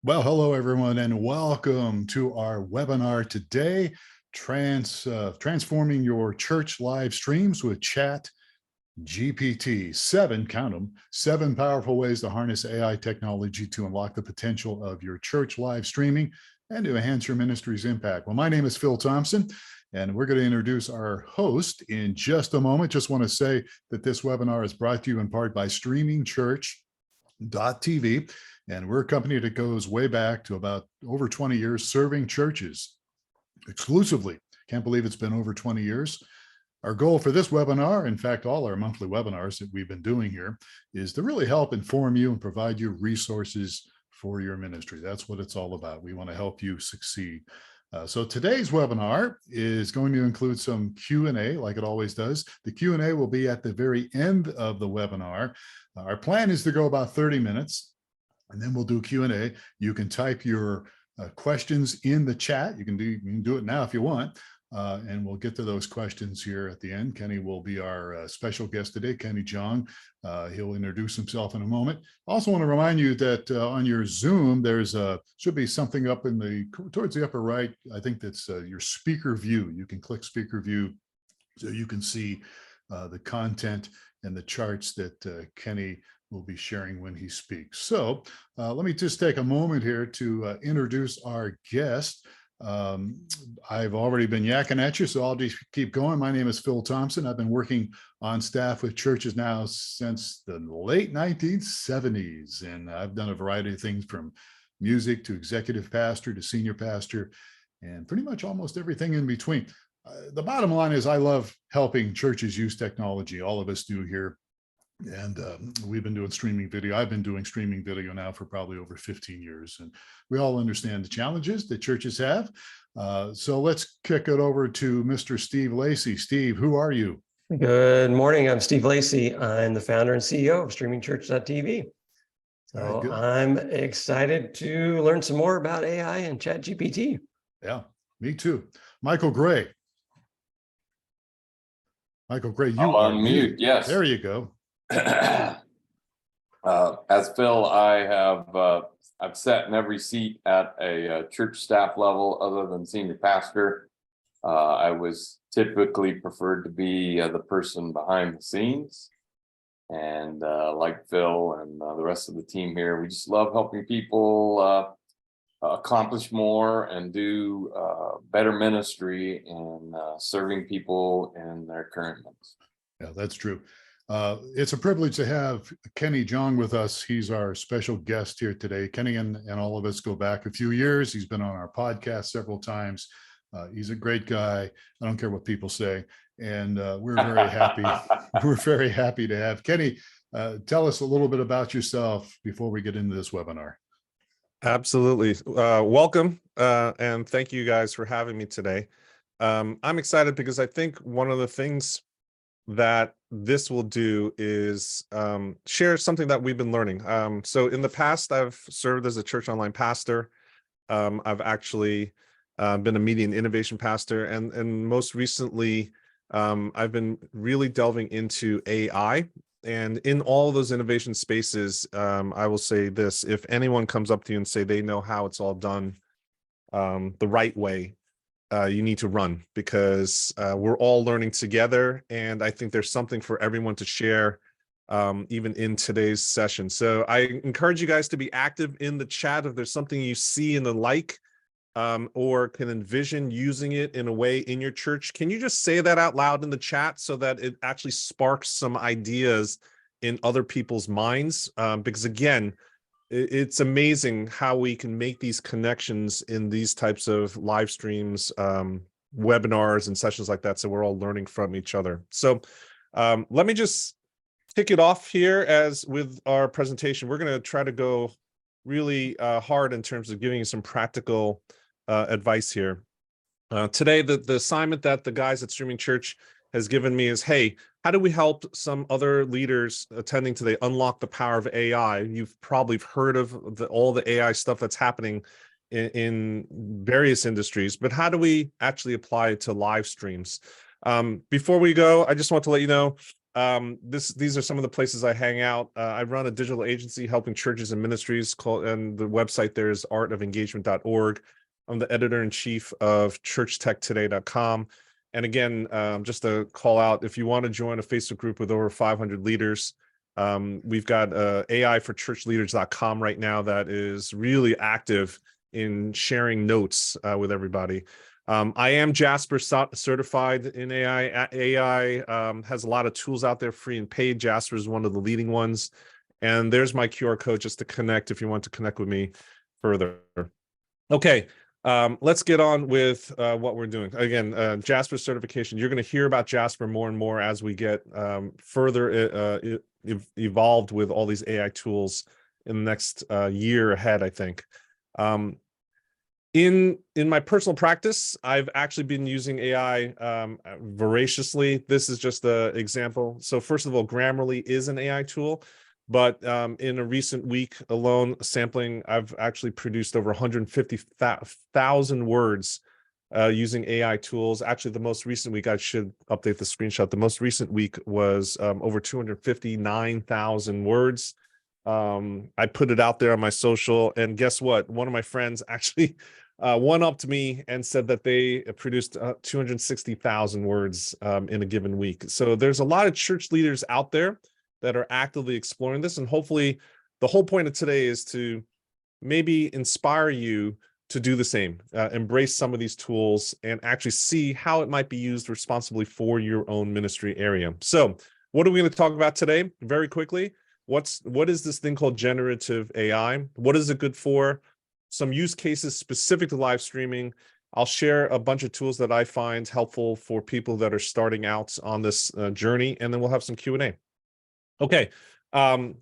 Well, hello everyone, and welcome to our webinar today, transforming your church live streams with Chat GPT. Count them, 7 powerful ways to harness AI technology to unlock the potential of your church live streaming and to enhance your ministry's impact. Well, my name is Phil Thompson, and we're going to introduce our host in just a moment. Just want to say that this webinar is brought to you in part by streamingchurch.tv. And we're a company that goes way back to about over 20 years serving churches exclusively. Can't believe it's been over 20 years. Our goal for this webinar, in fact, all our monthly webinars that we've been doing here, is to really help inform you and provide you resources for your ministry. That's what it's all about. We want to help you succeed. So today's webinar is going to include some Q&A, like it always does. The Q&A will be at the very end of the webinar. Our plan is to go about 30 minutes. And then we'll do Q&A. You can type your questions in the chat. You can do it now if you want. And we'll get to those questions here at the end. Kenny will be our special guest today, Kenny Jong. He'll introduce himself in a moment. Also want to remind you that on your Zoom, there's should be something up towards the upper right. I think that's your speaker view. You can click speaker view so you can see the content and the charts that Kenny will be sharing when he speaks. So let me just take a moment here to introduce our guest. I've already been yakking at you, so I'll just keep going. My name is Phil Thompson. I've been working on staff with churches now since the late 1970s, and I've done a variety of things from music to executive pastor to senior pastor, and pretty much almost everything in between. The bottom line is I love helping churches use technology. All of us do here. And we've been doing streaming video. I've been doing streaming video now for probably over 15 years. And we all understand the challenges that churches have. So let's kick it over to Mr. Steve Lacey. Steve, who are you? Good morning. I'm Steve Lacey. I'm the founder and CEO of streamingchurch.tv. So I'm excited to learn some more about AI and ChatGPT. Yeah, me too. Michael Gray. Michael Gray, you are on mute. Yes. There you go. As Phil, I've sat in every seat at a church staff level other than senior pastor. I was typically preferred to be the person behind the scenes. And like Phil and the rest of the team here, we just love helping people accomplish more and do better ministry and serving people in their current needs. Yeah, that's true. It's a privilege to have Kenny Jong with us. He's our special guest here today. Kenny and all of us go back a few years. He's been on our podcast several times. He's a great guy. I don't care what people say. And we're very happy. We're very happy to have Kenny. Tell us a little bit about yourself before we get into this webinar. Absolutely. Welcome. And thank you guys for having me today. I'm excited because I think one of the things that this will do is share something that we've been learning. So in the past, I've served as a church online pastor. I've actually been a media and innovation pastor. And most recently, I've been really delving into AI. And in all those innovation spaces, I will say this: if anyone comes up to you and say they know how it's all done the right way, you need to run, because we're all learning together. And I think there's something for everyone to share, even in today's session. So I encourage you guys to be active in the chat. If there's something you see in the or can envision using it in a way in your church, can you just say that out loud in the chat so that it actually sparks some ideas in other people's minds? Because again, it's amazing how we can make these connections in these types of live streams, webinars and sessions like that. So we're all learning from each other. So let me just kick it off here with our presentation. We're going to try to go really hard in terms of giving you some practical advice here. Today, the assignment that the guys at Streaming Church has given me is, hey, how do we help some other leaders attending today unlock the power of AI? You've probably heard of all the AI stuff that's happening in various industries, but how do we actually apply it to live streams? Before we go, I just want to let you know, These are some of the places I hang out. I run a digital agency helping churches and ministries and the website there is artofengagement.org. I'm the editor-in-chief of churchtechtoday.com. And again, just to call out, if you want to join a Facebook group with over 500 leaders, we've got AI4churchleaders.com right now that is really active in sharing notes with everybody. I am Jasper certified in AI. AI has a lot of tools out there, free and paid. Jasper is one of the leading ones. And there's my QR code just to connect if you want to connect with me further. Okay, let's get on with what we're doing. Again, Jasper certification. You're going to hear about Jasper more and more as we get further evolved with all these AI tools in the next year ahead, I think. In my personal practice, I've actually been using AI voraciously. This is just an example. So first of all, Grammarly is an AI tool, but in a recent week alone sampling, I've actually produced over 150,000 words using AI tools. Actually, the most recent week, I should update the screenshot. The most recent week was over 259,000 words. I put it out there on my social, and guess what? One of my friends actually one-upped me and said that they produced 260,000 words in a given week. So there's a lot of church leaders out there that are actively exploring this, and hopefully the whole point of today is to maybe inspire you to do the same, embrace some of these tools and actually see how it might be used responsibly for your own ministry area. So what are we going to talk about today? Very quickly. What is this thing called generative AI? What is it good for? Some use cases specific to live streaming. I'll share a bunch of tools that I find helpful for people that are starting out on this journey, and then we'll have some Q&A. Okay,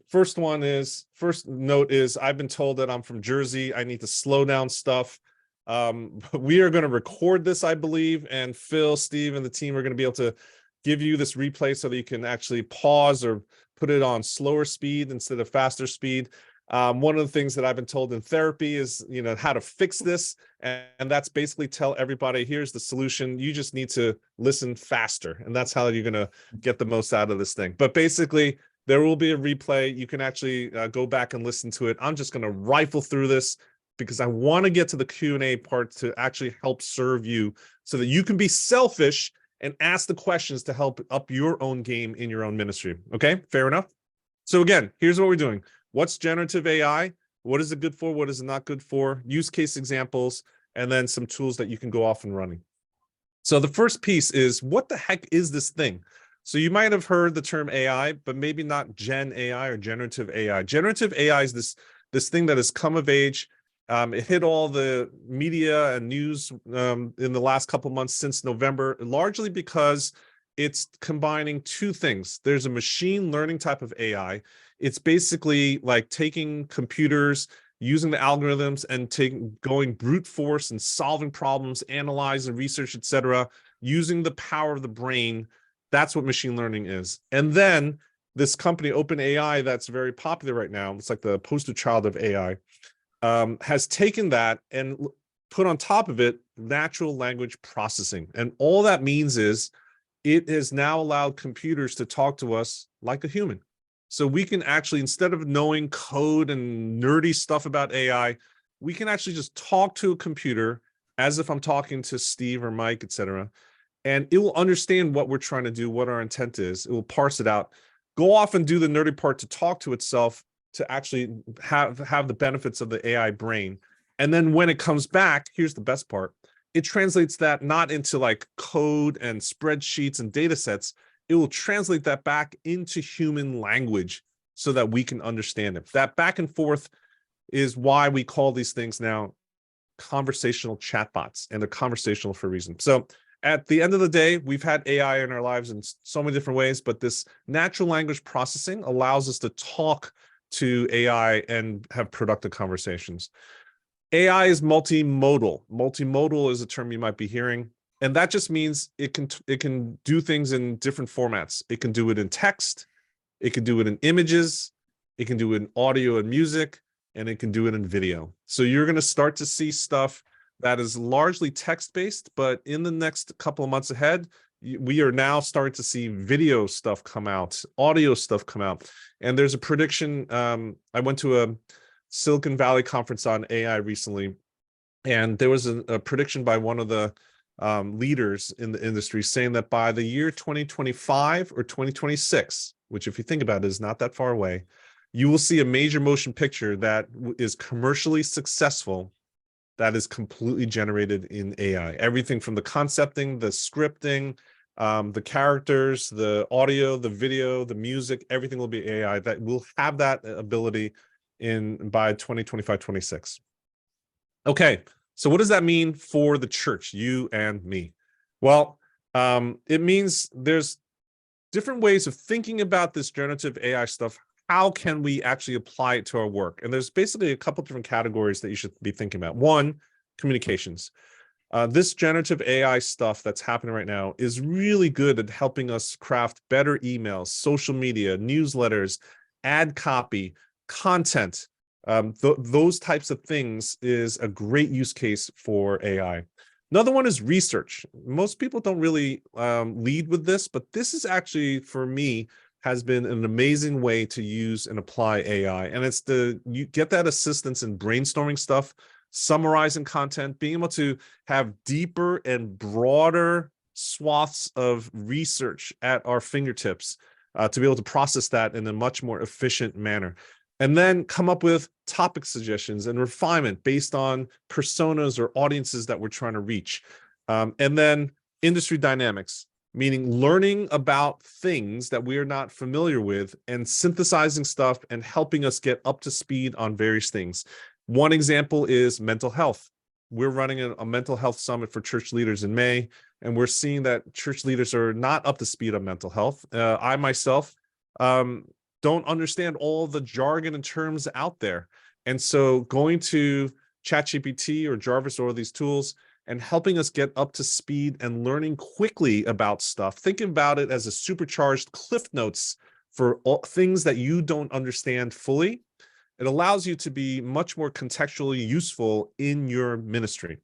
first note is I've been told that I'm from Jersey. I need to slow down stuff. We are going to record this, I believe, and Phil, Steve, and the team are going to be able to give you this replay so that you can actually pause or put it on slower speed instead of faster speed. One of the things that I've been told in therapy is, how to fix this. And that's basically tell everybody, here's the solution. You just need to listen faster. And that's how you're going to get the most out of this thing. But basically, there will be a replay. You can actually go back and listen to it. I'm just going to rifle through this because I want to get to the Q&A part to actually help serve you so that you can be selfish and ask the questions to help up your own game in your own ministry. Okay, fair enough? So again, here's what we're doing. What's generative AI? What is it good for? What is it not good for? Use case examples, and then some tools that you can go off and running. So the first piece is, what the heck is this thing? So you might have heard the term AI, but maybe not Gen AI or generative AI. Generative AI is this thing that has come of age. It hit all the media and news in the last couple months since November, largely because it's combining two things. There's a machine learning type of AI. It's basically like taking computers, using the algorithms and going brute force and solving problems, analyzing research, etc., using the power of the brain. That's what machine learning is. And then this company, OpenAI, that's very popular right now, it's like the poster child of AI, has taken that and put on top of it natural language processing. And all that means is it has now allowed computers to talk to us like a human. So we can actually, instead of knowing code and nerdy stuff about AI, we can actually just talk to a computer as if I'm talking to Steve or Mike, etc. And it will understand what we're trying to do, what our intent is. It will parse it out, go off and do the nerdy part to talk to itself, to actually have the benefits of the AI brain. And then when it comes back, here's the best part. It translates that not into like code and spreadsheets and data sets. It will translate that back into human language so that we can understand it. That back and forth is why we call these things now conversational chatbots, and they're conversational for a reason. So at the end of the day, we've had AI in our lives in so many different ways, but this natural language processing allows us to talk to AI and have productive conversations. AI is multimodal. Multimodal is a term you might be hearing. And that just means it can do things in different formats. It can do it in text, it can do it in images, it can do it in audio and music, and it can do it in video. So you're going to start to see stuff that is largely text-based, but in the next couple of months ahead, we are now starting to see video stuff come out, audio stuff come out. And there's a prediction. I went to a Silicon Valley conference on AI recently, and there was a prediction by one of the leaders in the industry saying that by the year 2025 or 2026, which if you think about it is not that far away, you will see a major motion picture that is commercially successful that is completely generated in AI. Everything from the concepting, the scripting, the characters, the audio, the video, the music, everything will be AI. That will have that ability by 2025, 26. Okay, so what does that mean for the church, you and me? Well, it means there's different ways of thinking about this generative AI stuff. How can we actually apply it to our work? And there's basically a couple different categories that you should be thinking about. One, communications. This generative AI stuff that's happening right now is really good at helping us craft better emails, social media, newsletters, ad copy, content. Those types of things is a great use case for AI. Another one is research. Most people don't really lead with this, but this is actually, for me, has been an amazing way to use and apply AI. And it's you get that assistance in brainstorming stuff, summarizing content, being able to have deeper and broader swaths of research at our fingertips to be able to process that in a much more efficient manner. And then come up with topic suggestions and refinement based on personas or audiences that we're trying to reach. And then industry dynamics, meaning learning about things that we are not familiar with and synthesizing stuff and helping us get up to speed on various things. One example is mental health. We're running a mental health summit for church leaders in May, and we're seeing that church leaders are not up to speed on mental health. I myself don't understand all the jargon and terms out there. And so going to ChatGPT or Jarvis or these tools and helping us get up to speed and learning quickly about stuff, thinking about it as a supercharged Cliff Notes for all things that you don't understand fully. It allows you to be much more contextually useful in your ministry.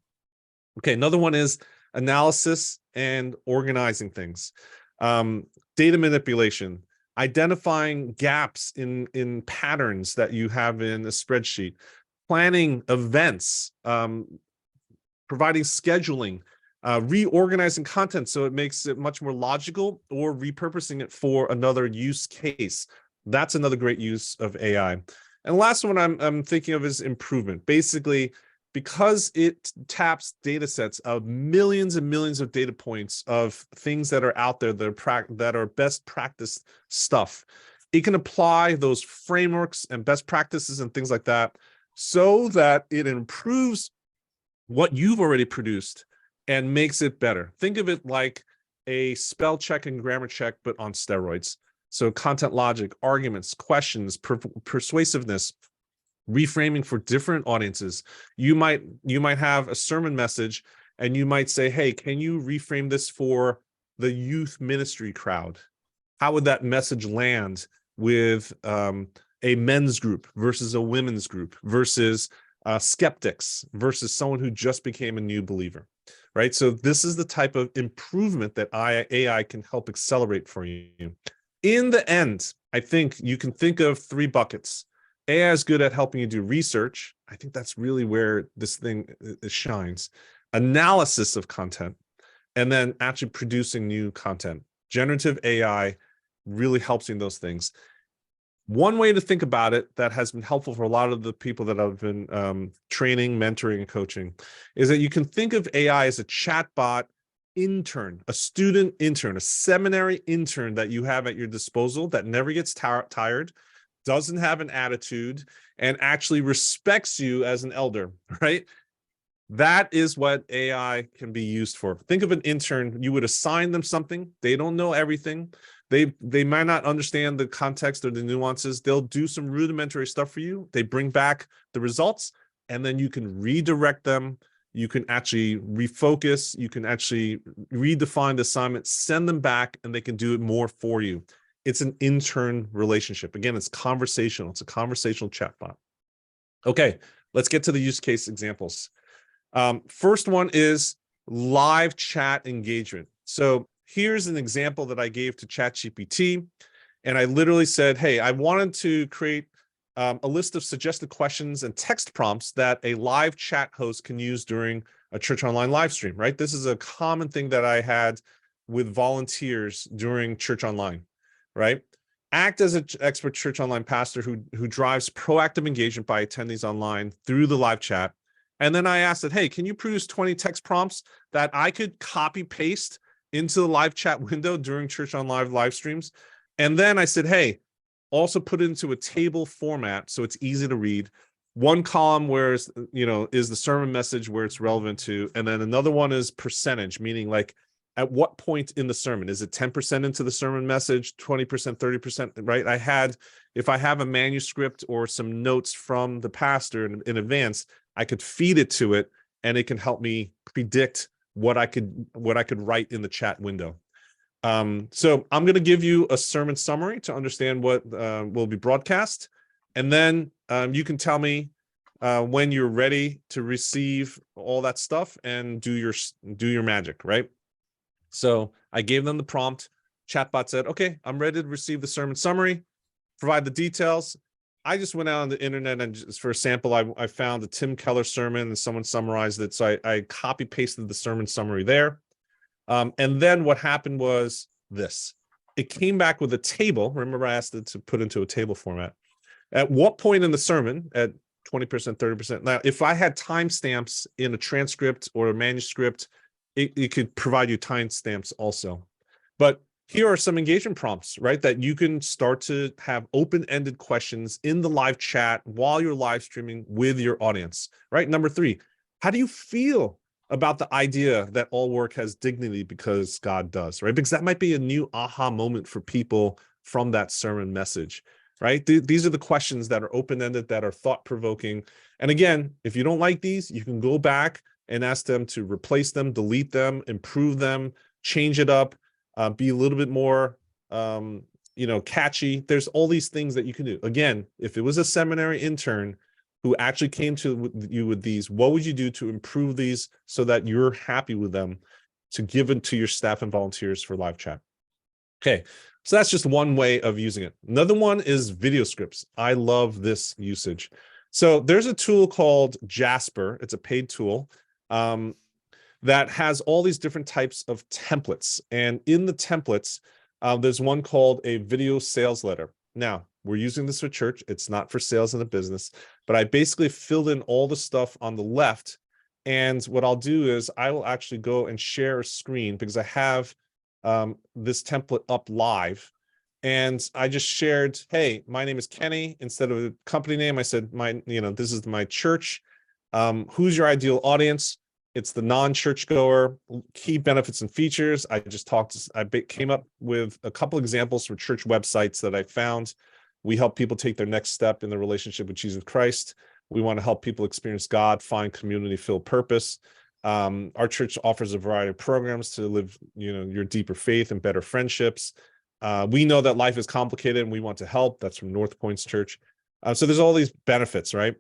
Okay, another one is analysis and organizing things. Data manipulation, identifying gaps in patterns that you have in a spreadsheet, planning events, providing scheduling, reorganizing content so it makes it much more logical, or repurposing it for another use case. That's another great use of AI. And the last one I'm thinking of is improvement. Basically, because it taps data sets of millions and millions of data points of things that are out there that are best practice stuff, it can apply those frameworks and best practices and things like that so that it improves what you've already produced and makes it better. Think of it like a spell check and grammar check, but on steroids. So content logic, arguments, questions, persuasiveness, reframing for different audiences. You might have a sermon message and you might say, hey, can you reframe this for the youth ministry crowd? How would that message land with a men's group versus a women's group versus skeptics versus someone who just became a new believer, right? So this is the type of improvement that AI can help accelerate for you. In the end, I think you can think of 3 buckets. AI is good at helping you do research. I think that's really where this thing shines. Analysis of content, and then actually producing new content. Generative AI really helps in those things. One way to think about it that has been helpful for a lot of the people that I've been training, mentoring, and coaching is that you can think of AI as a chatbot intern, a student intern, a seminary intern that you have at your disposal that never gets tired, doesn't have an attitude, and actually respects you as an elder, right? That is what AI can be used for. Think of an intern. You would assign them something. They don't know everything. They might not understand the context or the nuances. They'll do some rudimentary stuff for you. They bring back the results, and then you can redirect them. You can actually refocus. You can actually redefine the assignment, send them back, and they can do it more for you. It's an intern relationship. Again, it's conversational. It's a conversational chatbot. Okay, let's get to the use case examples. First one is live chat engagement. So here's an example that I gave to ChatGPT. And I literally said, hey, I wanted to create a list of suggested questions and text prompts that a live chat host can use during a Church Online live stream, right? This is a common thing that I had with volunteers during Church Online, right? Act as an expert Church Online pastor who drives proactive engagement by attendees online through the live chat. And then I asked it, hey, can you produce 20 text prompts that I could copy paste into the live chat window during Church Online live streams? And then I said, hey, also put it into a table format so it's easy to read. One column where is the sermon message where it's relevant to, and then another one is percentage, meaning like at what point in the sermon? Is it 10% into the sermon message, 20%, 30%, right? If I have a manuscript or some notes from the pastor in advance, I could feed it to it and it can help me predict what I could write in the chat window. So I'm going to give you a sermon summary to understand what will be broadcast. And then you can tell me when you're ready to receive all that stuff and do your magic, right? So I gave them the prompt. Chatbot said, okay, I'm ready to receive the sermon summary, provide the details. I just went out on the internet and just for a sample, I found a Tim Keller sermon and someone summarized it. So I copy pasted the sermon summary there. And then what happened was this. It came back with a table. Remember, I asked it to put into a table format. At what point in the sermon, at 20%, 30%. Now, if I had timestamps in a transcript or a manuscript, it could provide you timestamps also. But here are some engagement prompts, right? That you can start to have open-ended questions in the live chat while you're live streaming with your audience, right? Number 3, how do you feel about the idea that all work has dignity because God does, right? Because that might be a new aha moment for people from that sermon message, right? These are the questions that are open-ended, that are thought-provoking. And again, if you don't like these, you can go back and ask them to replace them, delete them, improve them, change it up, be a little bit more, catchy. There's all these things that you can do. Again, if it was a seminary intern who actually came to you with these, what would you do to improve these so that you're happy with them to give it to your staff and volunteers for live chat? Okay, so that's just one way of using it. Another one is video scripts. I love this usage. So there's a tool called Jasper. It's a paid tool that has all these different types of templates. And in the templates, there's one called a video sales letter. Now, we're using this for church. It's not for sales in a business, but I basically filled in all the stuff on the left. And what I'll do is I will actually go and share a screen because I have this template up live. And I just shared, hey, my name is Kenny. Instead of a company name, I said, this is my church. Who's your ideal audience? It's the non-churchgoer. Key benefits and features. I came up with a couple examples for church websites that I found. We help people take their next step in their relationship with Jesus Christ. We want to help people experience God, find community, feel purpose. Our church offers a variety of programs to live, your deeper faith and better friendships. We know that life is complicated and we want to help. That's from North Points Church. So there's all these benefits, right?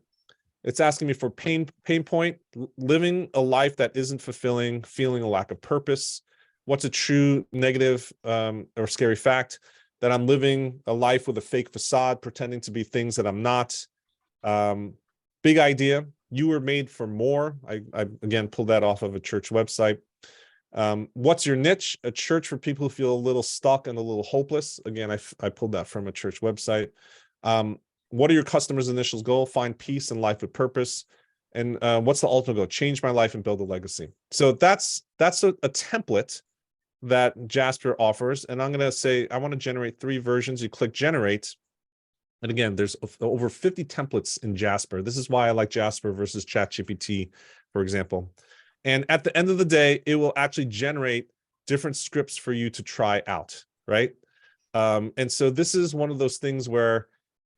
It's asking me for pain point, living a life that isn't fulfilling, feeling a lack of purpose. What's a true negative or scary fact? That I'm living a life with a fake facade, pretending to be things that I'm not. Big idea. You were made for more. I again pulled that off of a church website. What's your niche? A church for people who feel a little stuck and a little hopeless. Again, I pulled that from a church website. What are your customers' initial goal? Find peace and life with purpose. And what's the ultimate goal? Change my life and build a legacy. So that's a template that Jasper offers. And I'm going to say, I want to generate 3 versions. You click generate. And again, there's over 50 templates in Jasper. This is why I like Jasper versus ChatGPT, for example. And at the end of the day, it will actually generate different scripts for you to try out, right? And so this is one of those things where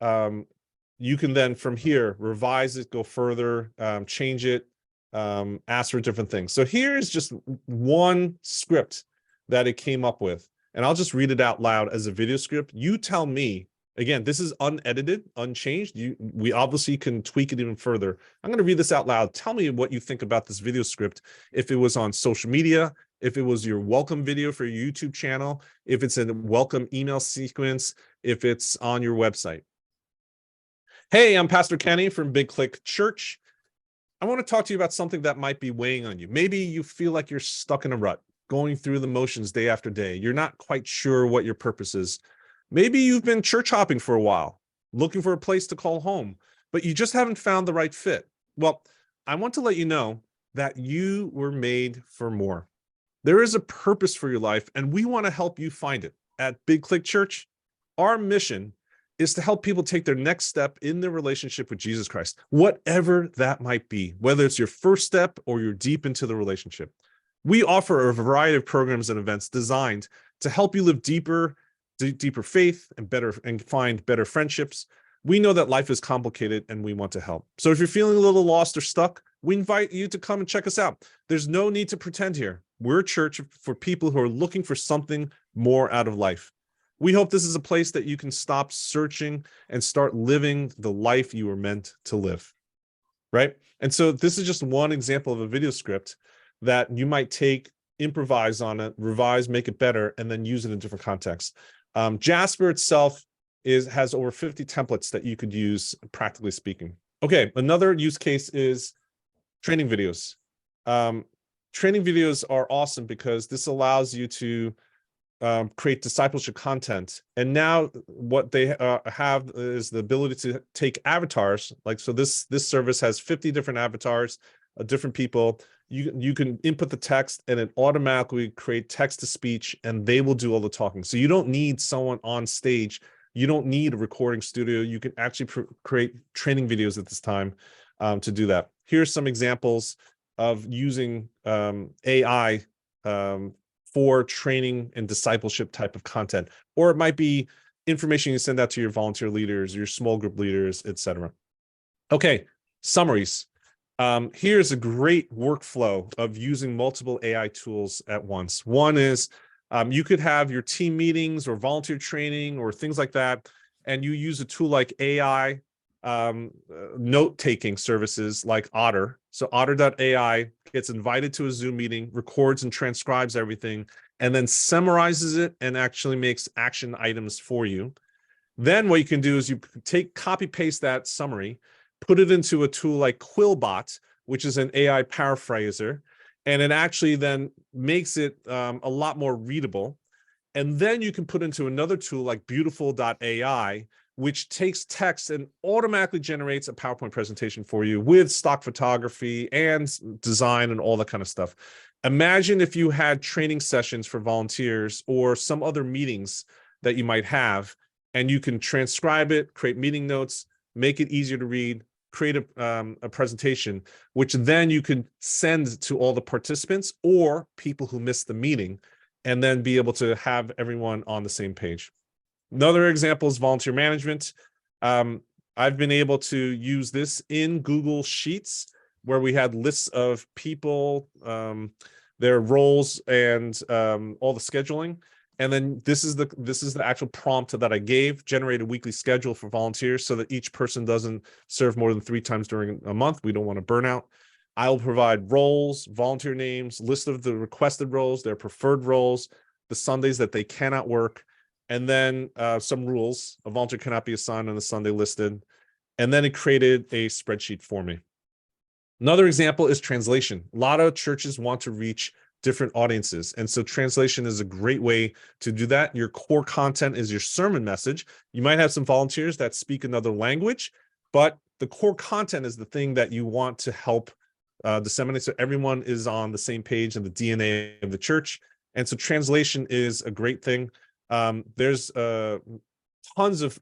you can then from here, revise it, go further, change it, ask for different things. So here is just one script that it came up with. And I'll just read it out loud as a video script. You tell me, again, this is unedited, unchanged. We obviously can tweak it even further. I'm going to read this out loud. Tell me what you think about this video script. If it was on social media, if it was your welcome video for your YouTube channel, if it's a welcome email sequence, if it's on your website. Hey, I'm Pastor Kenny from Big Click Church. I want to talk to you about something that might be weighing on you. Maybe you feel like you're stuck in a rut, going through the motions day after day. You're not quite sure what your purpose is. Maybe you've been church hopping for a while, looking for a place to call home, but you just haven't found the right fit. Well, I want to let you know that you were made for more. There is a purpose for your life, and we want to help you find it. At Big Click Church, our mission is to help people take their next step in their relationship with Jesus Christ, whatever that might be, whether it's your first step or you're deep into the relationship. We offer a variety of programs and events designed to help you live deeper faith and find better friendships. We know that life is complicated and we want to help. So if you're feeling a little lost or stuck, we invite you to come and check us out. There's no need to pretend here. We're a church for people who are looking for something more out of life. We hope this is a place that you can stop searching and start living the life you were meant to live, right? And so this is just one example of a video script that you might take, improvise on it, revise, make it better, and then use it in different contexts. Jasper itself has over 50 templates that you could use, practically speaking. Okay, another use case is training videos. Training videos are awesome because this allows you to create discipleship content. And now what they have is the ability to take avatars. Like, so this service has 50 different avatars of different people. You can input the text and it automatically create text to speech, and they will do all the talking. So you don't need someone on stage. You don't need a recording studio. You can actually create training videos at this time to do that. Here's some examples of using AI for training and discipleship type of content, or it might be information you send out to your volunteer leaders, your small group leaders, etc. Okay, summaries. Here's a great workflow of using multiple AI tools at once. One is you could have your team meetings or volunteer training or things like that, and you use a tool like AI note-taking services like Otter. So Otter.ai gets invited to a Zoom meeting, records and transcribes everything, and then summarizes it and actually makes action items for you. Then what you can do is you copy paste that summary, put it into a tool like Quillbot, which is an AI paraphraser, and it actually then makes it a lot more readable. And then you can put into another tool like Beautiful.ai, which takes text and automatically generates a PowerPoint presentation for you with stock photography and design and all that kind of stuff. Imagine if you had training sessions for volunteers or some other meetings that you might have, and you can transcribe it, create meeting notes, make it easier to read, create a presentation, which then you can send to all the participants or people who missed the meeting, and then be able to have everyone on the same page. Another example is volunteer management. I've been able to use this in Google Sheets, where we had lists of people, their roles, and all the scheduling. And then this is the actual prompt that I gave: generate a weekly schedule for volunteers so that each person doesn't serve more than 3 times during a month. We don't want to burn out. I'll provide roles, volunteer names, list of the requested roles, their preferred roles, the Sundays that they cannot work, and then some rules. A volunteer cannot be assigned on the Sunday listed. And then it created a spreadsheet for me. Another example is translation. A lot of churches want to reach different audiences. And so translation is a great way to do that. Your core content is your sermon message. You might have some volunteers that speak another language, but the core content is the thing that you want to help disseminate, so everyone is on the same page and the DNA of the church. And so translation is a great thing. There's tons of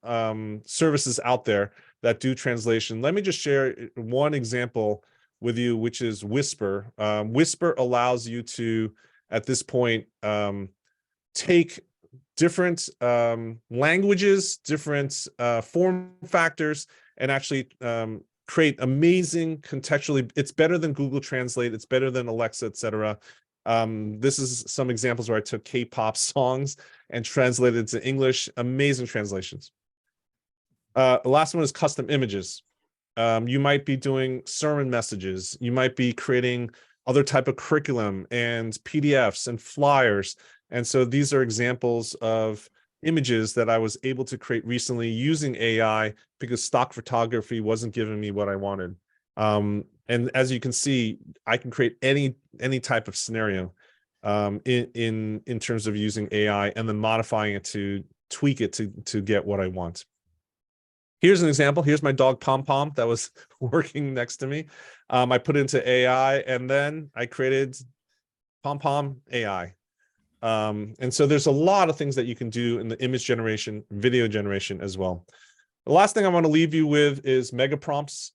services out there that do translation. Let me just share one example with you, which is Whisper. Whisper allows you to, at this point, take different languages, different form factors, and actually create amazing contextually. It's better than Google Translate. It's better than Alexa, etc. This is some examples where I took K-pop songs and translated it to English. Amazing translations. The last one is custom images. You might be doing sermon messages. You might be creating other type of curriculum and PDFs and flyers. And so these are examples of images that I was able to create recently using AI because stock photography wasn't giving me what I wanted. And as you can see, I can create any type of scenario in terms of using AI and then modifying it to tweak it to get what I want. Here's an example. Here's my dog Pom Pom that was working next to me. I put it into AI and then I created Pom Pom AI. And so there's a lot of things that you can do in the image generation, video generation as well. The last thing I want to leave you with is mega prompts.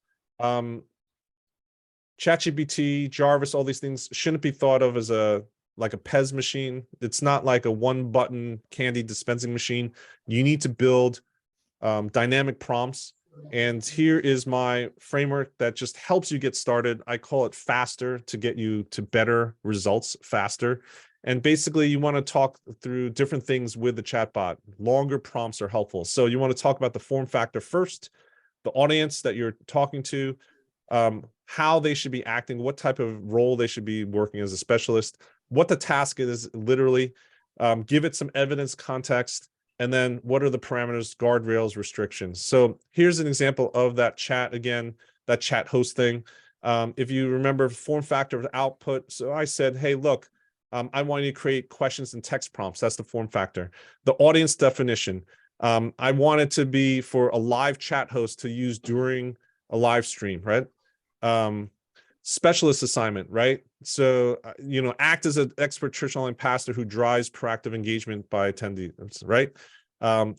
ChatGPT, Jarvis, all these things shouldn't be thought of as like a Pez machine. It's not like a one-button candy dispensing machine. You need to build dynamic prompts. And here is my framework that just helps you get started. I call it faster to get you to better results faster. And basically, you want to talk through different things with the chatbot. Longer prompts are helpful. So you want to talk about the form factor first, the audience that you're talking to, how they should be acting, what type of role they should be working as a specialist, what the task is literally, give it some evidence, context, and then what are the parameters, guardrails, restrictions. So here's an example of that chat again, that chat host thing. If you remember form factor of output, so I said, hey, look, I want you to create questions and text prompts. That's the form factor. The audience definition. I want it to be for a live chat host to use during a live stream, right? Specialist assignment, right? So, act as an expert church online pastor who drives proactive engagement by attendees, right?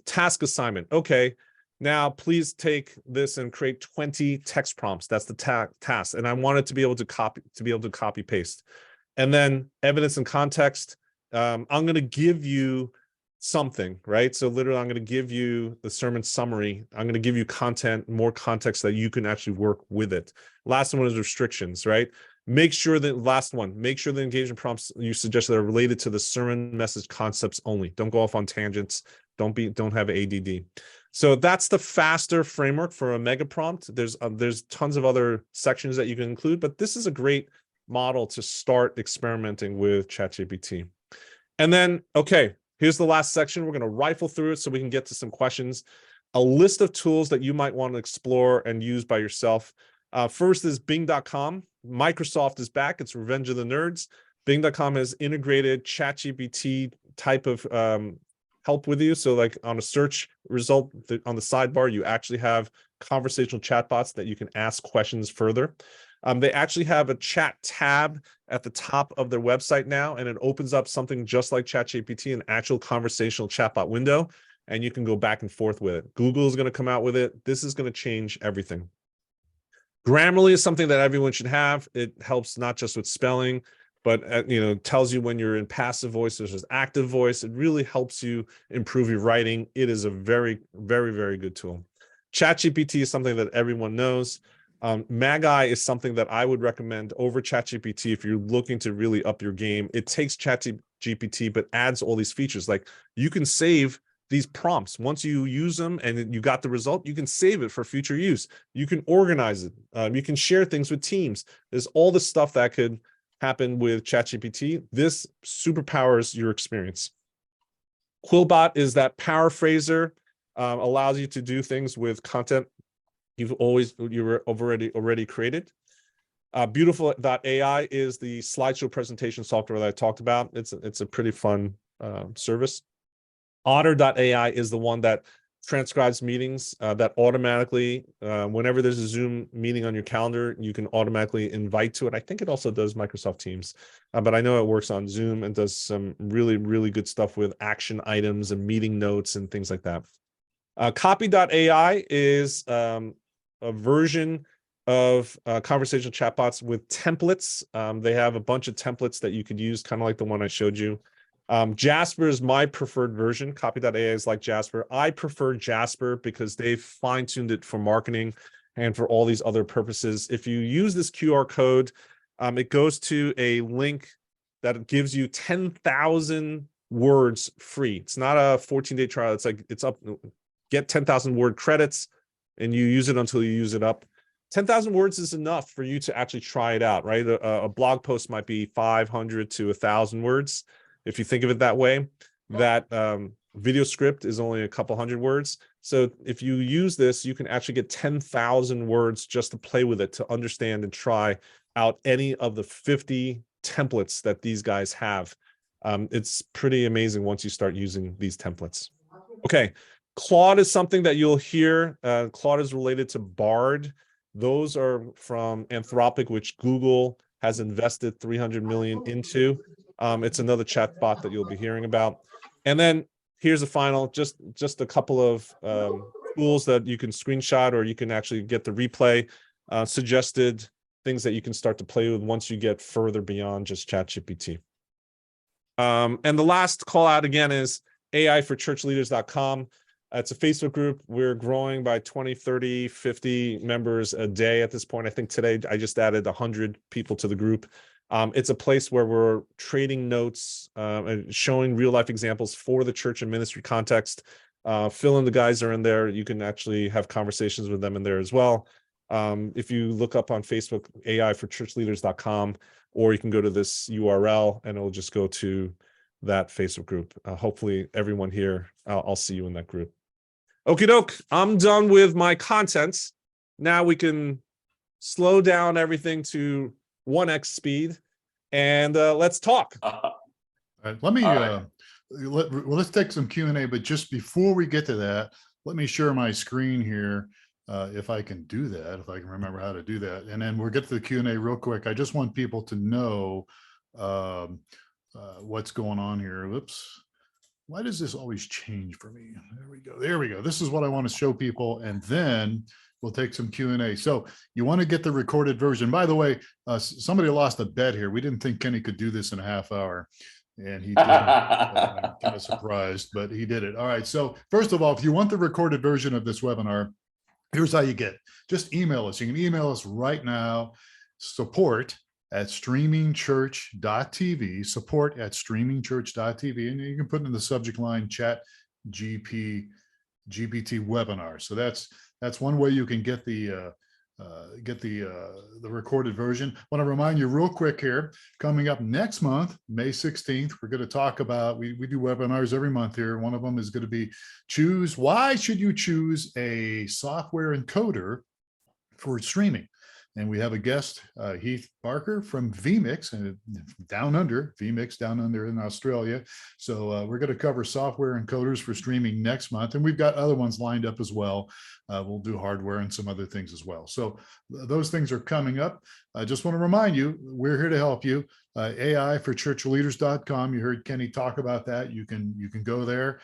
Task assignment. Okay, now please take this and create 20 text prompts. That's the task. And I want it to be able to copy paste. And then evidence and context. I'm going to give you something, right? So literally, I'm going to give you the sermon summary. I'm going to give you content, more context that you can actually work with it. Last one is restrictions, right? Make sure the engagement prompts you suggested are related to the sermon message concepts only. Don't go off on tangents. Don't have ADD. So that's the faster framework for a mega prompt. There's tons of other sections that you can include, but this is a great model to start experimenting with ChatGPT. And then, okay, here's the last section. We're going to rifle through it so we can get to some questions. A list of tools that you might want to explore and use by yourself. First is Bing.com. Microsoft is back. It's Revenge of the Nerds. Bing.com has integrated ChatGPT type of help with you. So like on a search result on the sidebar, you actually have conversational chatbots that you can ask questions further. They actually have a chat tab at the top of their website now, and it opens up something just like ChatGPT, an actual conversational chatbot window, and you can go back and forth with it. Google is going to come out with it. This is going to change everything. Grammarly is something that everyone should have. It helps not just with spelling, but tells you when you're in passive voice versus active voice. It really helps you improve your writing. It is a very, very, very good tool. ChatGPT is something that everyone knows. Magi is something that I would recommend over ChatGPT if you're looking to really up your game. It takes ChatGPT but adds all these features. Like you can save these prompts. Once you use them and you got the result, you can save it for future use. You can organize it. You can share things with teams. There's all the stuff that could happen with ChatGPT. This superpowers your experience. Quillbot is that paraphraser, allows you to do things with content you were already created. Beautiful.ai is the slideshow presentation software that I talked about. It's a pretty fun service. Otter.ai is the one that transcribes meetings that automatically, whenever there's a Zoom meeting on your calendar, you can automatically invite to it. I think it also does Microsoft Teams, but I know it works on Zoom and does some really, really good stuff with action items and meeting notes and things like that. Copy.ai is a version of conversational chatbots with templates. They have a bunch of templates that you could use, kind of like the one I showed you. Jasper is my preferred version. Copy.ai is like Jasper. I prefer Jasper because they've fine-tuned it for marketing and for all these other purposes. If you use this QR code, it goes to a link that gives you 10,000 words free. It's not a 14-day trial. It's like, it's up, get 10,000 word credits and you use it until you use it up. 10,000 words is enough for you to actually try it out, right? A blog post might be 500 to 1,000 words. If you think of it that way, that video script is only a couple hundred words. So if you use this, you can actually get 10,000 words just to play with it, to understand and try out any of the 50 templates that these guys have. It's pretty amazing once you start using these templates. Okay, Claude is something that you'll hear. Claude is related to Bard. Those are from Anthropic, which Google has invested 300 million into. It's another chat bot that you'll be hearing about. And then here's the final, just a couple of tools that you can screenshot, or you can actually get the replay, suggested things that you can start to play with once you get further beyond just ChatGPT. And the last call out again is AIforChurchLeaders.com. It's a Facebook group. We're growing by 20, 30, 50 members a day at this point. I think today I just added 100 people to the group. It's a place where we're trading notes, and showing real life examples for the church and ministry context. Phil and the guys are in there. You can actually have conversations with them in there as well. If you look up on Facebook, AIforChurchLeaders.com, or you can go to this URL and it'll just go to that Facebook group. Hopefully everyone here, I'll see you in that group. Okie doke, I'm done with my contents. Now we can slow down everything to 1x speed and let's talk. All right, let me, let's take some Q&A, but just before we get to that, let me share my screen here. If I can do that, if I can remember how to do that. And then we'll get to the Q&A real quick. I just want people to know what's going on here. Whoops. Why does this always change for me? There we go. There we go. This is what I want to show people. And then we'll take some Q&A. So you want to get the recorded version. By the way, somebody lost a bet here. We didn't think Kenny could do this in a half hour. And he did. I'm kind of surprised, but he did it. All right. So first of all, if you want the recorded version of this webinar, here's how you get it. Just email us. You can email us right now, support@streamingchurch.tv, support@streamingchurch.tv, and you can put in the subject line ChatGPT webinar. So that's one way you can get the recorded version. I want to remind you real quick here, coming up next month, May 16th, we're going to talk about, we do webinars every month here. One of them is going to be why should you choose a software encoder for streaming? And we have a guest, Heath Barker from vMix, and vMix down under in Australia. So we're going to cover software encoders for streaming next month. And we've got other ones lined up as well. We'll do hardware and some other things as well. So those things are coming up. I just want to remind you, we're here to help you. AIforChurchLeaders.com. You heard Kenny talk about that. You can go there.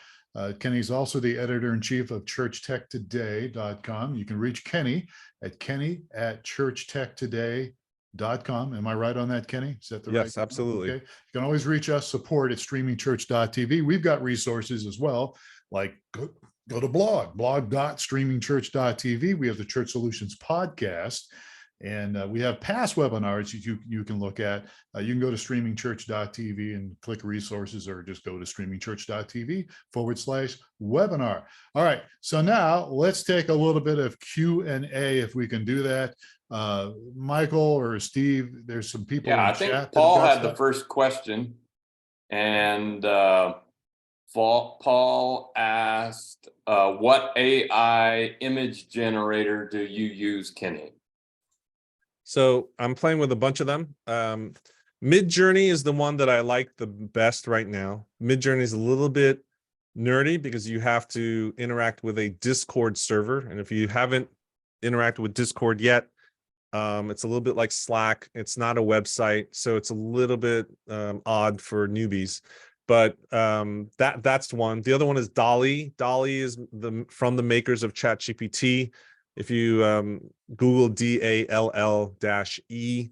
Kenny's also the editor-in-chief of ChurchTechToday.com. You can reach Kenny at kenny@churchtechtoday.com. Am I right on that, Kenny? Is that the right? Yes, absolutely. Okay. You can always reach us, support@streamingchurch.tv. We've got resources as well, like go to blog.streamingchurch.tv. We have the Church Solutions podcast. And we have past webinars you can look at. You can go to streamingchurch.tv and click resources, or just go to streamingchurch.tv/webinar. All right. So now let's take a little bit of Q&A if we can do that. Michael or Steve, there's some people. Yeah, I think Paul had the first question. And Paul asked, what AI image generator do you use, Kenny? So I'm playing with a bunch of them. Midjourney is the one that I like the best right now. Midjourney is a little bit nerdy because you have to interact with a Discord server. And if you haven't interacted with Discord yet, it's a little bit like Slack. It's not a website, so it's a little bit odd for newbies. But that's one. The other one is DALL-E. DALL-E is from the makers of ChatGPT. If you Google DALL-E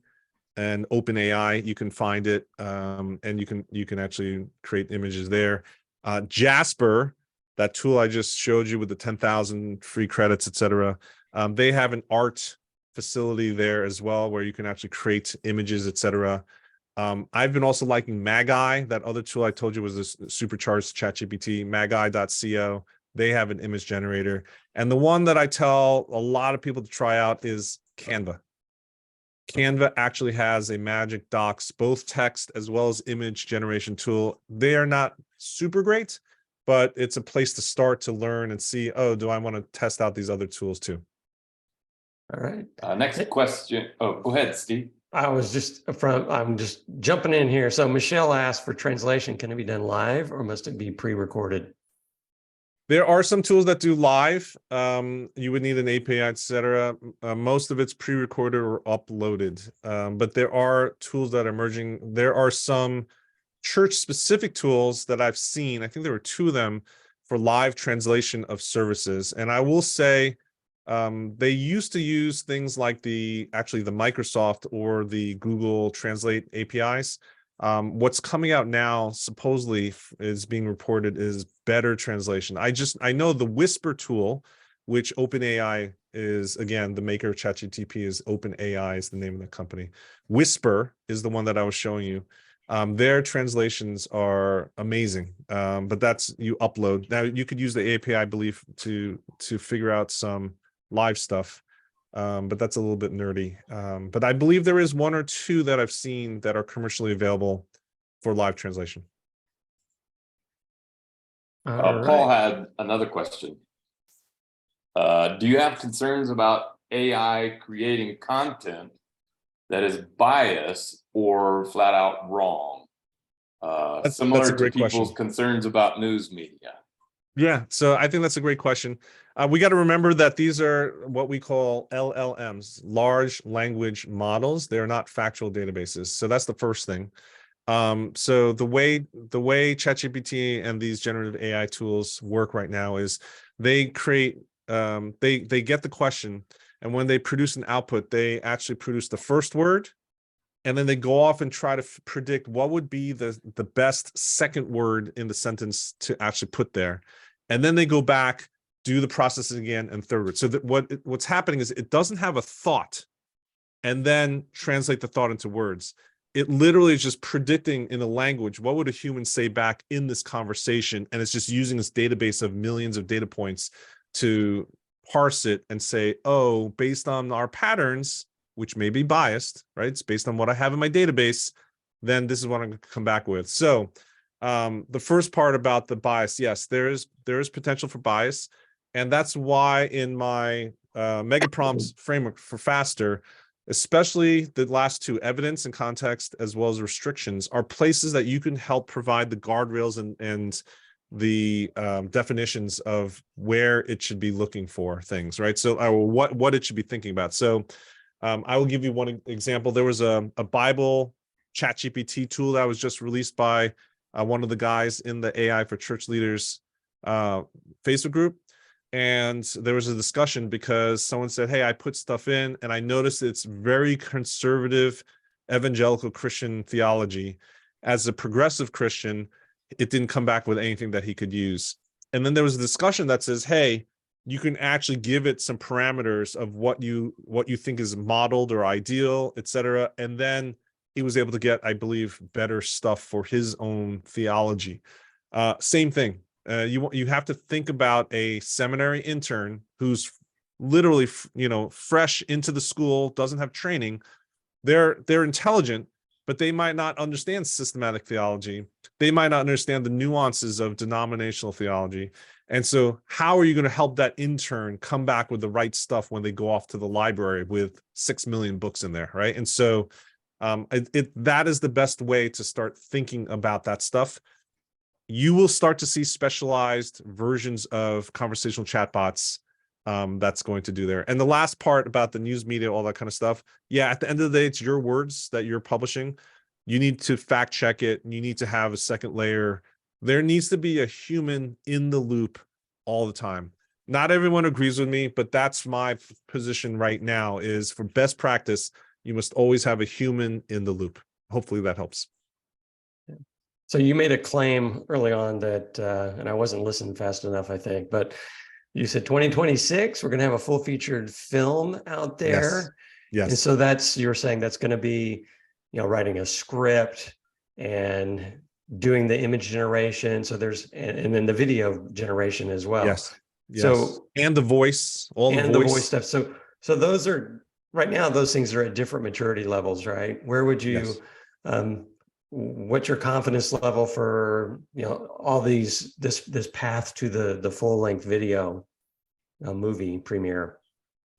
and OpenAI, you can find it, and you can actually create images there. Jasper, that tool I just showed you with the 10,000 free credits, etc. They have an art facility there as well, where you can actually create images, etc. I've been also liking Magi, that other tool I told you was this supercharged ChatGPT, Magi.co. They have an image generator. And the one that I tell a lot of people to try out is Canva. Canva actually has a Magic Docs, both text as well as image generation tool. They are not super great, but it's a place to start to learn and see, oh, do I want to test out these other tools too? All right. Next question. Oh, go ahead, Steve. I'm just jumping in here. So Michelle asked for translation. Can it be done live or must it be pre-recorded? There are some tools that do live. You would need an API, etc. Most of it's pre-recorded or uploaded. But there are tools that are emerging. There are some church-specific tools that I've seen. I think there were 2 of them for live translation of services. And I will say, they used to use things like the Microsoft or the Google Translate APIs. What's coming out now supposedly is being reported is better translation. I know the Whisper tool, which OpenAI is, again, the maker of ChatGPT is OpenAI is the name of the company. Whisper is the one that I was showing you. Their translations are amazing, but that's you upload. Now you could use the API, I believe, to figure out some live stuff, but that's a little bit nerdy. But I believe there is 1 or 2 that I've seen that are commercially available for live translation. Paul had another question. Do you have concerns about AI creating content that is biased or flat out wrong? Similar that's a to great people's question. concerns about news media. Yeah, so I think that's a great question. We got to remember that these are what we call LLMs, large language models. They're not factual databases. So that's the first thing. So the way ChatGPT and these generative AI tools work right now is they create, they get the question, and when they produce an output, they actually produce the first word, and then they go off and try to predict what would be the best second word in the sentence to actually put there. And then they go back, do the processing again, and third word. So that what's happening is it doesn't have a thought and then translate the thought into words. It literally is just predicting in a language, what would a human say back in this conversation? And it's just using this database of millions of data points to parse it and say, oh, based on our patterns, which may be biased, right? It's based on what I have in my database, then this is what I'm going to come back with. So the first part about the bias, yes, there is potential for bias. And that's why in my mega prompts framework for Faster, especially the last 2, evidence and context, as well as restrictions, are places that you can help provide the guardrails and the definitions of where it should be looking for things, right? So what it should be thinking about. So I will give you one example. There was a Bible ChatGPT tool that was just released by one of the guys in the AI for Church Leaders Facebook group. And there was a discussion because someone said, hey, I put stuff in and I noticed it's very conservative evangelical Christian theology. As a progressive Christian, it didn't come back with anything that he could use. And then there was a discussion that says, hey, you can actually give it some parameters of what you think is modeled or ideal, etc. And then he was able to get, I believe, better stuff for his own theology. Same thing. You have to think about a seminary intern who's literally, fresh into the school, doesn't have training. They're intelligent, but they might not understand systematic theology. They might not understand the nuances of denominational theology. And so how are you going to help that intern come back with the right stuff when they go off to the library with 6 million books in there, right? And so that is the best way to start thinking about that stuff. You will start to see specialized versions of conversational chatbots that's going to do there. And the last part about the news media, all that kind of stuff. Yeah, at the end of the day, it's your words that you're publishing. You need to fact check it. You need to have a second layer. There needs to be a human in the loop all the time. Not everyone agrees with me, but that's my position right now is for best practice, you must always have a human in the loop. Hopefully that helps. So you made a claim early on that, and I wasn't listening fast enough, I think, but you said 2026, we're going to have a full featured film out there. Yes. And so you're saying that's going to be, writing a script and doing the image generation. So and then the video generation as well. Yes. So, and the voice, the voice stuff. So those are right now, those things are at different maturity levels, right? Where would Yes. you, what's your confidence level for, all these, this path to the full length video movie premiere?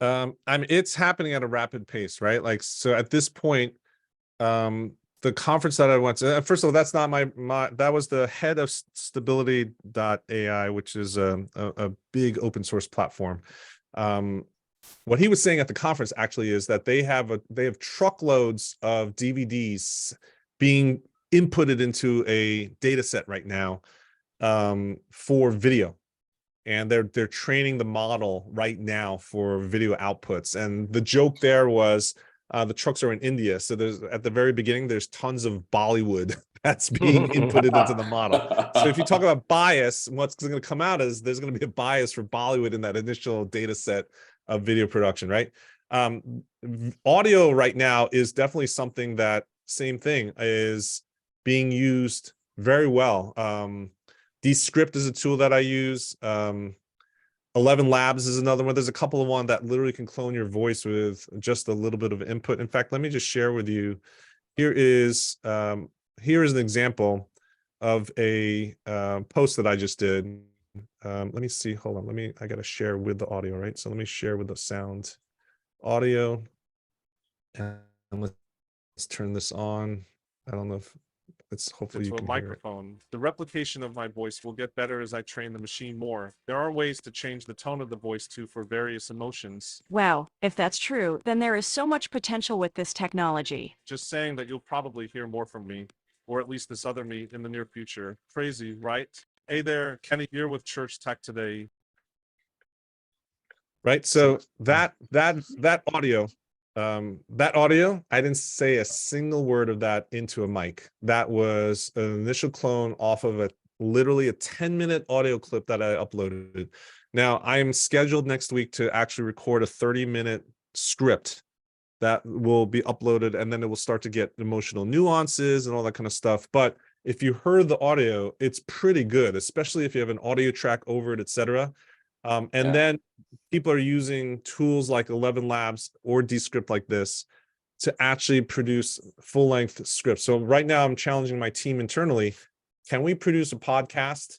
I mean, it's happening at a rapid pace, right? Like, so at this point, the conference that I went to, first of all, that's not that was the head of stability.ai, which is a big open source platform. What he was saying at the conference actually is that they have truckloads of DVDs being inputted into a data set right now for video. And they're training the model right now for video outputs. And the joke there was the trucks are in India. So there's at the very beginning, there's tons of Bollywood that's being inputted into the model. So if you talk about bias, what's going to come out is there's going to be a bias for Bollywood in that initial data set of video production, right? Audio right now is definitely something that same thing is being used very well. Descript is a tool that I use. 11 Labs is another one. There's a couple of one that literally can clone your voice with just a little bit of input. In fact, let me just share with you. Here is an example of a post that I just did. Let me see. Hold on. I got to share with the audio, right? So let me share with the sound audio. And let's turn this on. I don't know if it's hopefully you into a can hear it. microphone. The replication of my voice will get better as I train the machine more. There are ways to change the tone of the voice too for various emotions. Wow, if that's true, then there is so much potential with this technology. Just saying that you'll probably hear more from me, or at least this other me in the near future. Crazy, right? Hey there, Kenny here with Church Tech today. Right. So that audio, I didn't say a single word of that into a mic. That was an initial clone off of literally a 10-minute audio clip that I uploaded. Now I'm scheduled next week to actually record a 30-minute script that will be uploaded, and then it will start to get emotional nuances and all that kind of stuff. But if you heard the audio, it's pretty good, especially if you have an audio track over it, etc. Then people are using tools like 11 Labs or Descript like this to actually produce full-length scripts. So right now I'm challenging my team internally. Can we produce a podcast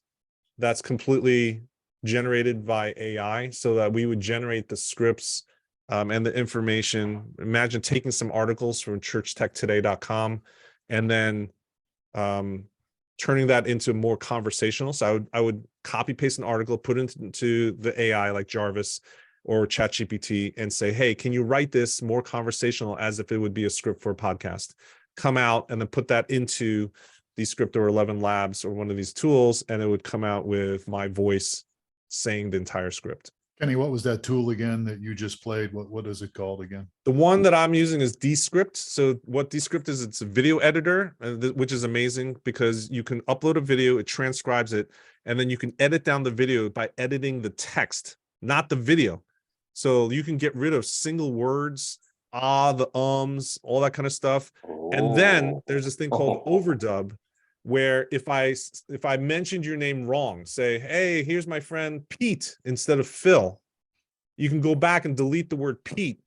that's completely generated by AI so that we would generate the scripts and the information? Imagine taking some articles from churchtechtoday.com and then turning that into more conversational. So I would copy paste an article, put it into the AI like Jarvis or ChatGPT and say, hey, can you write this more conversational as if it would be a script for a podcast? Come out and then put that into Descript or 11 Labs or one of these tools, and it would come out with my voice saying the entire script. Kenny, what was that tool again that you just played? What is it called again? The one that I'm using is Descript. So what Descript is, it's a video editor, which is amazing because you can upload a video, it transcribes it, and then you can edit down the video by editing the text, not the video. So you can get rid of single words, the ums, all that kind of stuff. And then there's this thing called overdub, where if I mentioned your name wrong, say, hey, here's my friend Pete instead of Phil, you can go back and delete the word Pete,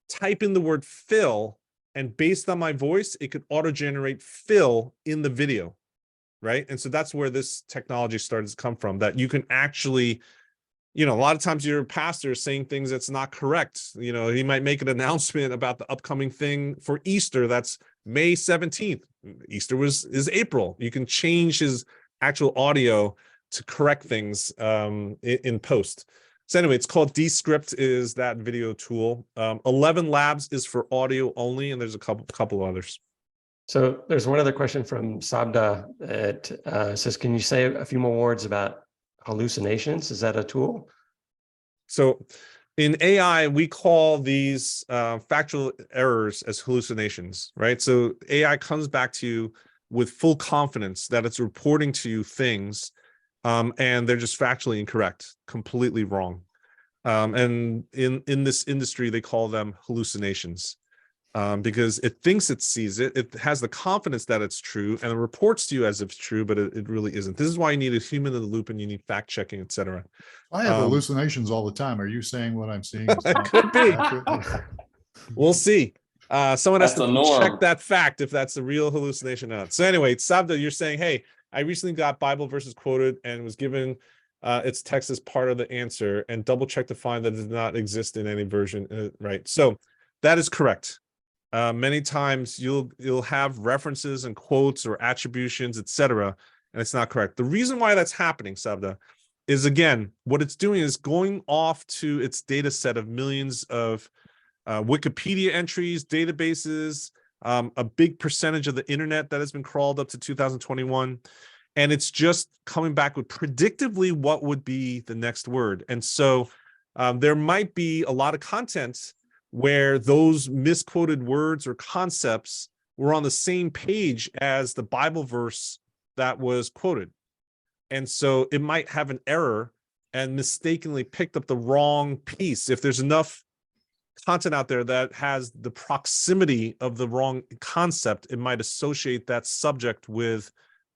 type in the word Phil, and based on my voice, it could auto-generate Phil in the video, right? And so that's where this technology started to come from, that you can actually, a lot of times your pastor is saying things that's not correct. He might make an announcement about the upcoming thing for Easter. That's May 17th. Easter is April. You can change his actual audio to correct things in post. So anyway, it's called Descript, is that video tool. 11 Labs is for audio only, and there's a couple others. So there's one other question from Sabda that says, can you say a few more words about hallucinations? Is that a tool? So in AI, we call these factual errors as hallucinations, right? So AI comes back to you with full confidence that it's reporting to you things, and they're just factually incorrect, completely wrong. And in this industry, they call them hallucinations. Because it thinks it sees it, it has the confidence that it's true, and it reports to you as if it's true, but it really isn't. This is why you need a human in the loop, and you need fact checking, etc. I have hallucinations all the time. Are you saying what I'm seeing is not Could be. accurate? We'll see. Someone has That's to the norm. check that fact if that's a real hallucination or not. So anyway, Sabda, you're saying, hey, I recently got Bible verses quoted and was given its text as part of the answer, and double check to find that it did not exist in any version. Right. So that is correct. Many times you'll have references and quotes or attributions, etc., and it's not correct. The reason why that's happening, Sabda, is again, what it's doing is going off to its data set of millions of Wikipedia entries, databases, a big percentage of the internet that has been crawled up to 2021. And it's just coming back with predictively what would be the next word. And so there might be a lot of content where those misquoted words or concepts were on the same page as the Bible verse that was quoted. And so it might have an error and mistakenly picked up the wrong piece. If there's enough content out there that has the proximity of the wrong concept, it might associate that subject with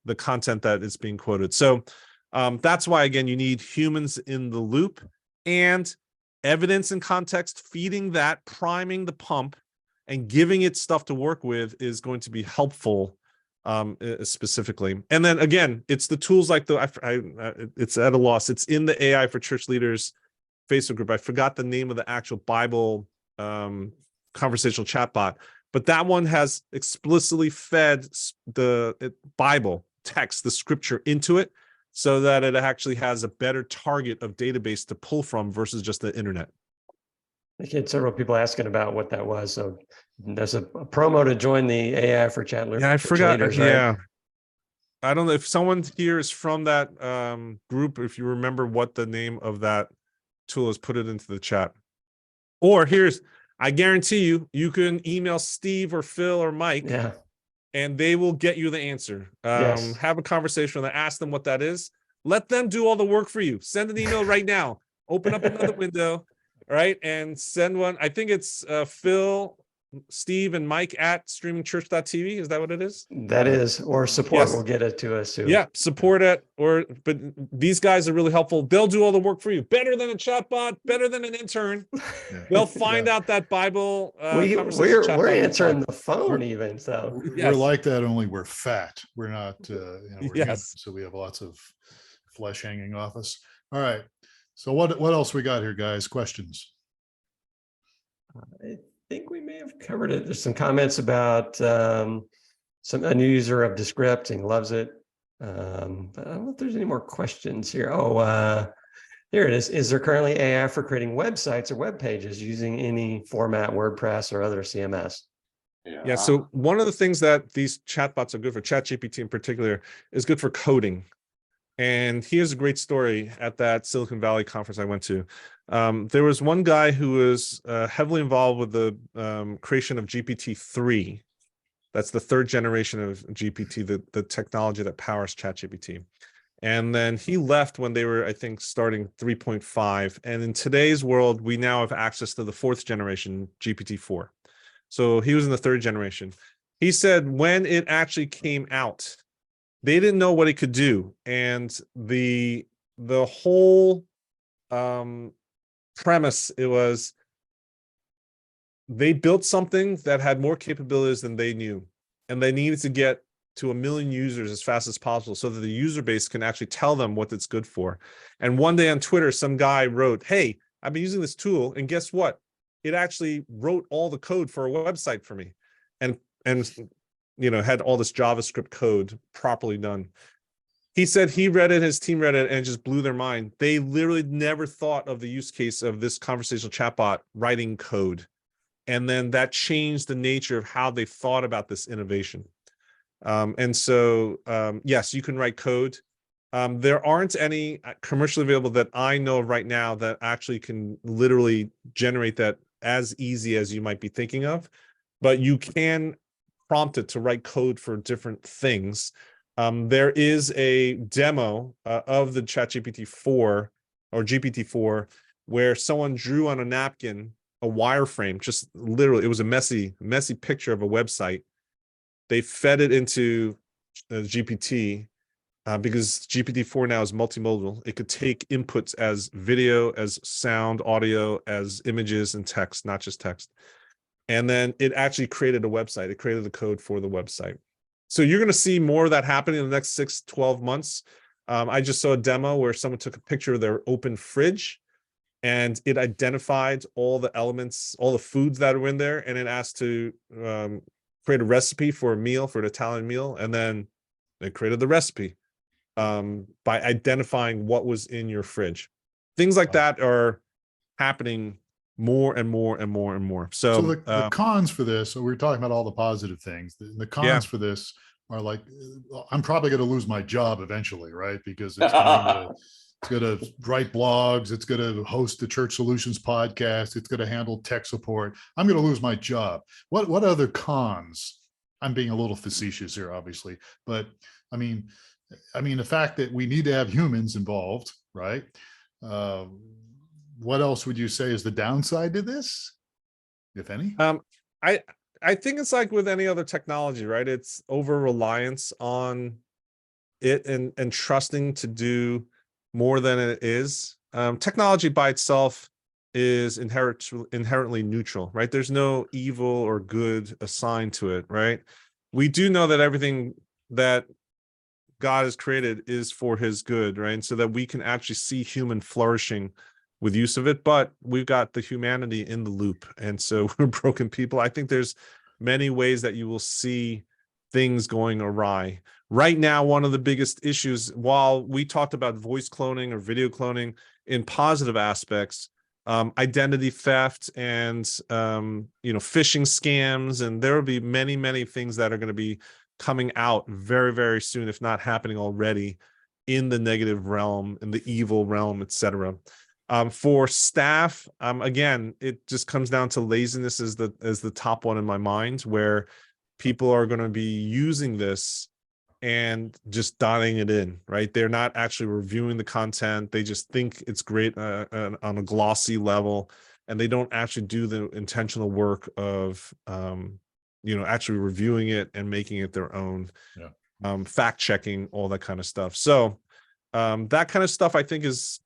the content that is being quoted. So that's why, again, you need humans in the loop and evidence and context, feeding that, priming the pump, and giving it stuff to work with is going to be helpful specifically. And then again, it's the tools like it's at a loss. It's in the AI for Church Leaders Facebook group. I forgot the name of the actual Bible conversational chatbot, but that one has explicitly fed the Bible text, the scripture into it, so that it actually has a better target of database to pull from versus just the internet. I get several people asking about what that was. So there's a promo to join the AI for Yeah, I Church forgot. Leaders, right? Yeah. I don't know if someone here is from that group, if you remember what the name of that tool is, put it into the chat. Or I guarantee you can email Steve or Phil or Mike, Yeah. and they will get you the answer. Yes. Have a conversation with them, ask them what that is. Let them do all the work for you. Send an email right now. Open up another window, right? And send one. I think it's Phil, Steve, and Mike at streamingchurch.tv. Is that what it is? That is, or support Yes. will get it to us too. Yeah, support it. But these guys are really helpful. They'll do all the work for you. Better than a chatbot, better than an intern. Yeah. They'll find out that Bible conversation We're chatbot answering inside. the phone We're- even. So We're Yes. like that, only we're fat. We're not, we're Yes. human, so we have lots of flesh hanging off us. All right. So what else we got here, guys? Questions? I think we may have covered it. There's some comments about a new user of Descript and loves it. But I don't know if there's any more questions here. Oh, here it is. Is there currently AI for creating websites or web pages using any format, WordPress or other CMS? Yeah. So one of the things that these chatbots are good for, ChatGPT in particular, is good for coding. And here's a great story at that Silicon Valley conference I went to. There was one guy who was heavily involved with the creation of GPT-3. That's the third generation of GPT, the technology that powers ChatGPT. And then he left when they were, I think, starting 3.5. And in today's world, we now have access to the fourth generation, GPT-4. So he was in the third generation. He said when it actually came out, they didn't know what it could do. And the whole premise, it was they built something that had more capabilities than they knew. And they needed to get to 1 million users as fast as possible so that the user base can actually tell them what it's good for. And one day on Twitter, some guy wrote, hey, I've been using this tool, and guess what? It actually wrote all the code for a website for me, and had all this JavaScript code properly done. He said he read it, his team read it, and it just blew their mind. They literally never thought of the use case of this conversational chatbot writing code. And then that changed the nature of how they thought about this innovation. Yes, you can write code. There aren't any commercially available that I know of right now that actually can literally generate that as easy as you might be thinking of, but you can prompt it to write code for different things. There is a demo of the ChatGPT 4 or GPT-4 where someone drew on a napkin a wireframe, just literally, it was a messy picture of a website. They fed it into GPT because GPT-4 now is multimodal. It could take inputs as video, as sound, audio, as images and text, not just text. And then it actually created a website. It created the code for the website. So you're going to see more of that happening in the next 6-12 months. I just saw a demo where someone took a picture of their open fridge and it identified all the elements, all the foods that are in there, and it asked to create a recipe for a meal, for an Italian meal, and then it created the recipe by identifying what was in your fridge. Things like that are happening more and more and more and more. So So, the cons for this, so we're talking about all the positive things. The cons for this are like, I'm probably going to lose my job eventually, right? Because it's going to write blogs. It's going to host the Church Solutions podcast. It's going to handle tech support. I'm going to lose my job. What other cons? I'm being a little facetious here, obviously, but I mean, the fact that we need to have humans involved, right? What else would you say is the downside to this, if any? I think it's like with any other technology, right? It's over reliance on it and trusting to do more than it is. Technology by itself is inherently neutral, right? There's no evil or good assigned to it, right? We do know that everything that God has created is for his good, right? And so that we can actually see human flourishing with use of it, but we've got the humanity in the loop. And so we're broken people. I think there's many ways that you will see things going awry. Right now, one of the biggest issues, while we talked about voice cloning or video cloning in positive aspects, identity theft and phishing scams, and there will be many things that are going to be coming out very, very soon, if not happening already, in the negative realm, in the evil realm, etc. For staff, again, it just comes down to laziness as the top one in my mind, where people are going to be using this and just dotting it in, right? They're not actually reviewing the content. They just think it's great on a glossy level, and they don't actually do the intentional work of, actually reviewing it and making it their own, fact checking, all that kind of stuff. So that kind of stuff, I think, is,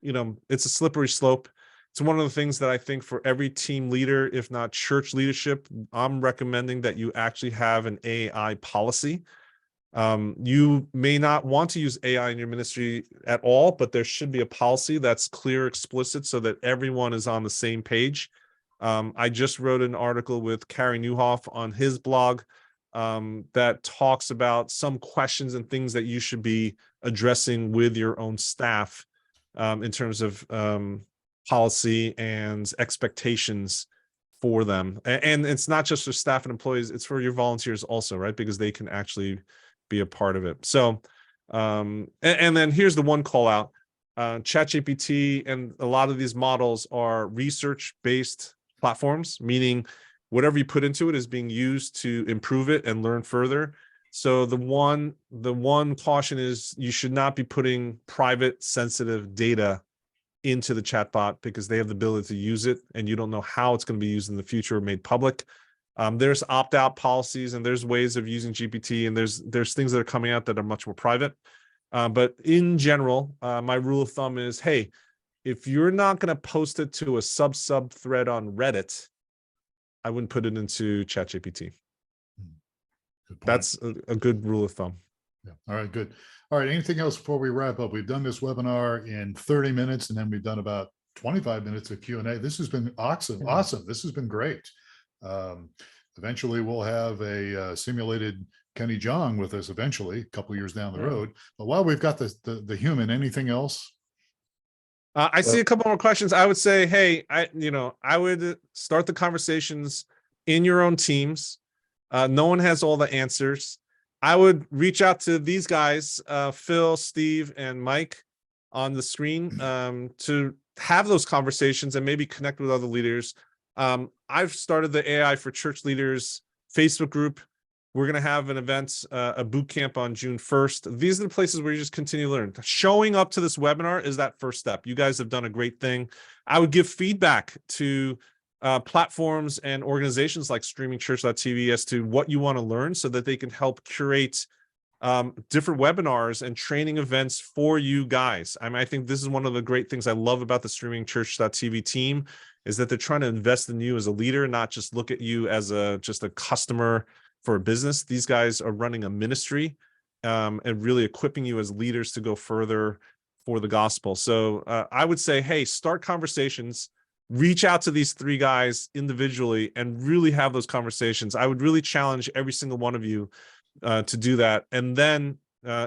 it's a slippery slope. It's one of the things that I think for every team leader, if not church leadership, I'm recommending that you actually have an AI policy. You may not want to use AI in your ministry at all, but there should be a policy that's clear, explicit, so that everyone is on the same page. I just wrote an article with Carey Nieuwhof on his blog that talks about some questions and things that you should be addressing with your own staff in terms of policy and expectations for them. And it's not just for staff and employees, it's for your volunteers also, right? Because they can actually be a part of it. So, and then here's the one call out. ChatGPT and a lot of these models are research-based platforms, meaning whatever you put into it is being used to improve it and learn further. So the one caution is you should not be putting private, sensitive data into the chatbot, because they have the ability to use it, and you don't know how it's going to be used in the future or made public. There's opt-out policies, and there's ways of using GPT, and there's things that are coming out that are much more private. But in general, my rule of thumb is, hey, if you're not going to post it to a sub thread on Reddit, I wouldn't put it into ChatGPT. That's a good rule of thumb. Yeah. All right, good. All right, anything else before we wrap up? We've done this webinar in 30 minutes, and then we've done about 25 minutes of Q&A. This has been awesome. This has been great. Eventually we'll have a simulated Kenny Jong with us eventually, a couple years down the road. But while we've got the human, anything else? I see a couple more questions. I would say, hey, I would start the conversations in your own teams. No one has all the answers. I would reach out to these guys, Phil, Steve, and Mike on the screen to have those conversations and maybe connect with other leaders. I've started the AI for Church Leaders Facebook group. We're going to have an event, a boot camp on June 1st. These are the places where you just continue to learn. Showing up to this webinar is that first step. You guys have done a great thing. I would give feedback to platforms and organizations like streamingchurch.tv as to what you want to learn, so that they can help curate different webinars and training events for you guys. I think this is one of the great things I love about the streamingchurch.tv team, is that they're trying to invest in you as a leader, not just look at you as just a customer for a business. These guys are running a ministry and really equipping you as leaders to go further for the gospel. So I would say, hey, start conversations, reach out to these three guys individually and really have those conversations. I would really challenge every single one of you to do that. And then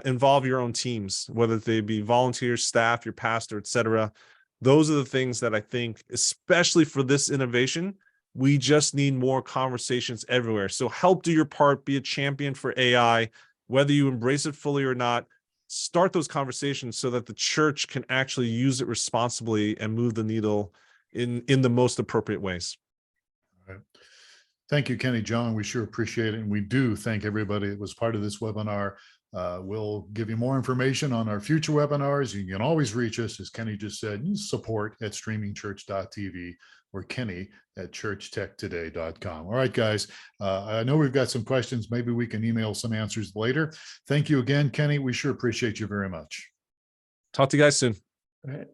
involve your own teams, whether they be volunteers, staff, your pastor, etc. Those are the things that I think, especially for this innovation, we just need more conversations everywhere. So help do your part, be a champion for AI, whether you embrace it fully or not. Start those conversations so that the church can actually use it responsibly and move the needle in the most appropriate ways. All right. Thank you, Kenny, John. We sure appreciate it. And we do thank everybody that was part of this webinar. We'll give you more information on our future webinars. You can always reach us, as Kenny just said, support@streamingchurch.tv or kenny@churchtechtoday.com. All right, guys. I know we've got some questions. Maybe we can email some answers later. Thank you again, Kenny. We sure appreciate you very much. Talk to you guys soon. All right.